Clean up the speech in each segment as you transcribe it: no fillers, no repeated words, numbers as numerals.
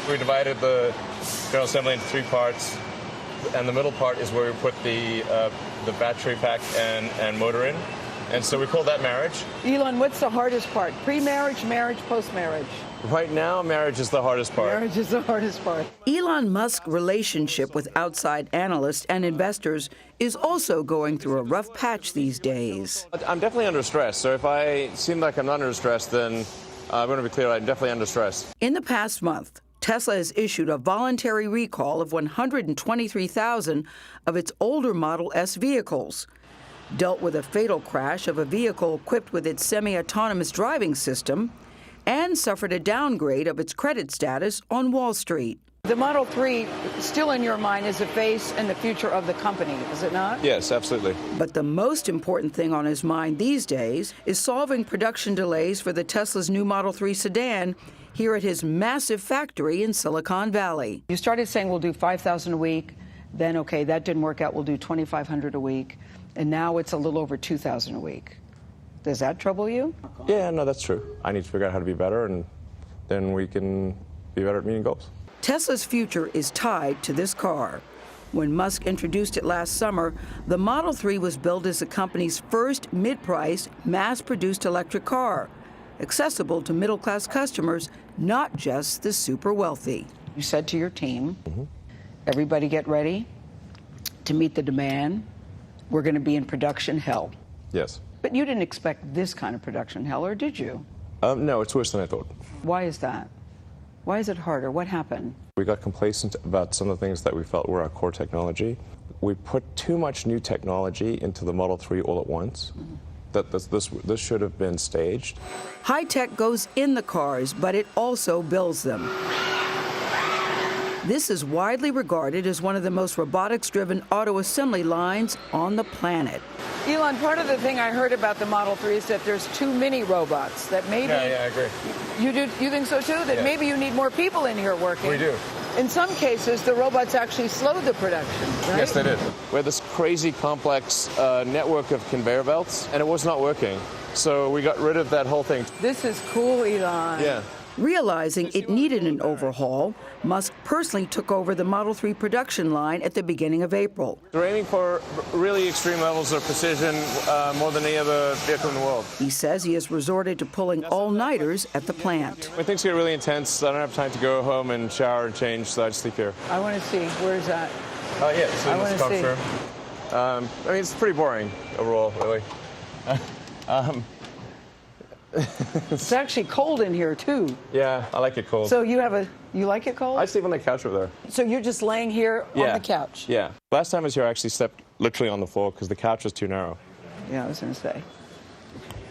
We divided the general assembly into 3 parts, and the middle part is where we put the battery pack and motor in. And so we call that marriage. Elon, what's the hardest part? Pre-marriage, marriage, post-marriage? Right now, marriage is the hardest part. Marriage is the hardest part. Elon Musk's relationship with outside analysts and investors is also going through a rough patch these days. I'm definitely under stress, so if I seem like I'm not under stress, then I'm going to be clear, I'm definitely under stress. In the past month, Tesla has issued a voluntary recall of 123,000 of its older Model S vehicles, dealt with a fatal crash of a vehicle equipped with its semi-autonomous driving system, and suffered a downgrade of its credit status on Wall Street. The Model 3, still in your mind, is the face and the future of the company, is it not? Yes, absolutely. But the most important thing on his mind these days is solving production delays for the Tesla's new Model 3 sedan here at his massive factory in Silicon Valley. You started saying we'll do 5,000 a week, then, okay, that didn't work out, we'll do 2,500 a week, and now it's a little over 2,000 a week. Does that trouble you? Yeah, no, that's true. I need to figure out how to be better, and then we can be better at meeting goals. Tesla's future is tied to this car. When Musk introduced it last summer, the Model 3 was billed as the company's first mid-priced, mass-produced electric car, accessible to middle-class customers, not just the super wealthy. You said to your team, everybody get ready to meet the demand. We're going to be in production hell. Yes. But you didn't expect this kind of production hell, or did you? No, it's worse than I thought. Why is that? Why is it harder? What happened? We got complacent about some of the things that we felt were our core technology. We put too much new technology into the Model 3 all at once. This should have been staged. High tech goes in the cars, but it also builds them. This is widely regarded as one of the most robotics-driven auto assembly lines on the planet. Elon, part of the thing I heard about the Model 3 is that there's too many robots, that maybe... Yeah, I agree. You think so too? That maybe you need more people in here working? We do. In some cases, the robots actually slowed the production, right? Yes, they did. We had this crazy complex network of conveyor belts, and it was not working. So we got rid of that whole thing. This is cool, Elon. Yeah. Realizing it needed an overhaul, Musk personally took over the Model 3 production line at the beginning of April. We're aiming for really extreme levels of precision, more than any other vehicle in the world. He says he has resorted to pulling all-nighters at the plant. When things get really intense, I don't have time to go home and shower and change, so I just sleep here. I want to see. Where is that? Yeah, so I in this wanna see. room. I mean, it's pretty boring overall, really. It's actually cold in here, too. Yeah, I like it cold. So you like it cold? I sleep on the couch over there. So you're just laying here on the couch? Yeah. Last time I was here, I actually slept literally on the floor because the couch was too narrow. Yeah, I was going to say.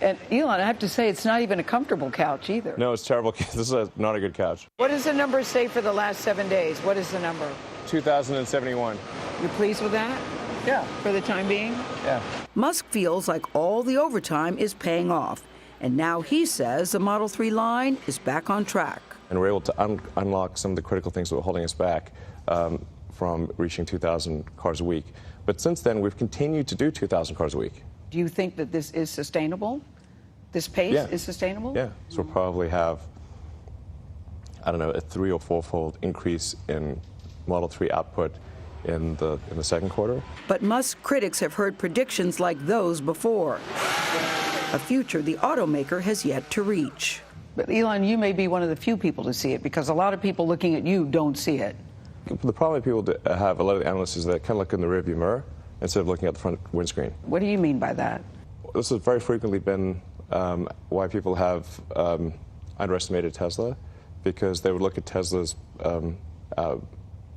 And Elon, I have to say, it's not even a comfortable couch either. No, it's terrible. This is not a good couch. What does the number say for the last 7 days? What is the number? 2,071. You're pleased with that? Yeah. For the time being? Yeah. Musk feels like all the overtime is paying off. And now he says the Model 3 line is back on track. And we're able to unlock some of the critical things that were holding us back from reaching 2,000 cars a week. But since then, we've continued to do 2,000 cars a week. Do you think that this is sustainable? This pace is sustainable? Yeah. So we'll probably have, I don't know, a 3- or 4-fold increase in Model 3 output in the second quarter. But Musk critics have heard predictions like those before. A future the automaker has yet to reach. But Elon, you may be one of the few people to see it, because a lot of people looking at you don't see it. The problem people have, a lot of the analysts, is they kind of look in the rearview mirror instead of looking at the front windscreen. What do you mean by that? This has very frequently been why people have underestimated Tesla, because they would look at Tesla's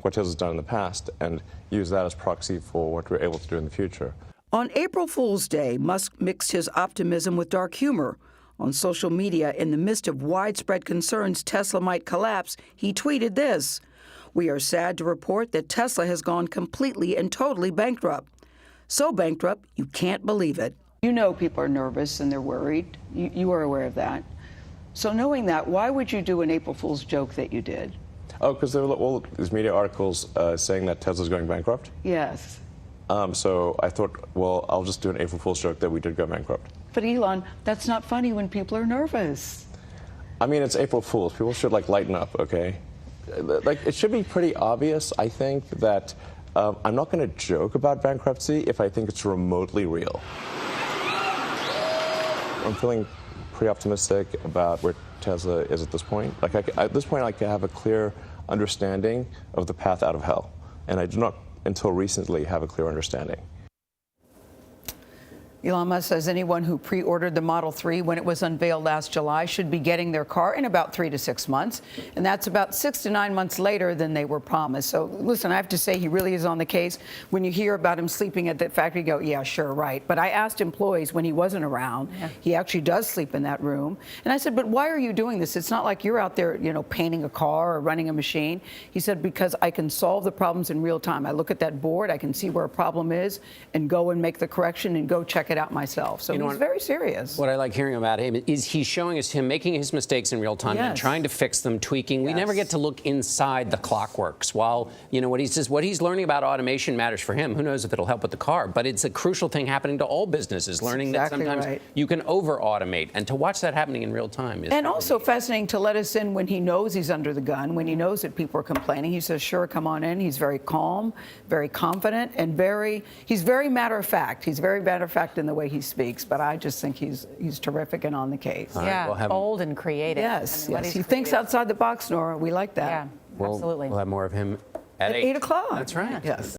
what Tesla's done in the past and use that as proxy for what we're able to do in the future. On April Fool's Day, Musk mixed his optimism with dark humor. On social media, in the midst of widespread concerns Tesla might collapse, he tweeted this: "We are sad to report that Tesla has gone completely and totally bankrupt. So bankrupt, you can't believe it." You know people are nervous and they're worried. You are aware of that. So knowing that, why would you do an April Fool's joke that you did? Oh, because there were all these media articles saying that Tesla's going bankrupt. Yes. So I thought, well, I'll just do an April Fool's joke that we did go bankrupt. But Elon, that's not funny when people are nervous. I mean, it's April Fool's. People should, lighten up, okay? like, it should be pretty obvious, I think, that I'm not going to joke about bankruptcy if I think it's remotely real. I'm feeling pretty optimistic about where Tesla is at this point. Like, at this point, I have a clear understanding of the path out of hell. And I do not, until recently, have a clear understanding. Elon Musk says anyone who pre-ordered the Model 3 when it was unveiled last July should be getting their car in about 3 to 6 months. And that's about 6 to 9 months later than they were promised. So listen, I have to say he really is on the case. When you hear about him sleeping at the factory, you go, yeah, sure, right. But I asked employees when he wasn't around, he actually does sleep in that room. And I said, but why are you doing this? It's not like you're out there, you know, painting a car or running a machine. He said, because I can solve the problems in real time. I look at that board, I can see where a problem is and go and make the correction and go check it out myself. So he's very serious. What I like hearing about him is he's showing us him making his mistakes in real time and trying to fix them, tweaking. We never get to look inside the clockworks. While, you know, what he's learning about automation matters for him. Who knows if it'll help with the car? But it's a crucial thing happening to all businesses, learning that sometimes you can over-automate. And to watch that happening in real time is also fascinating to let us in when he knows he's under the gun, when he knows that people are complaining. He says, sure, come on in. He's very calm, very confident, and he's very matter of fact. He's very matter of fact in the way he speaks, but I just think he's terrific and on the case. Yeah, we'll bold and creative. Yes, I mean, yes. He thinks outside the box, Nora. We like that. Yeah, absolutely. We'll have more of him at 8 o'clock. That's right. Yes.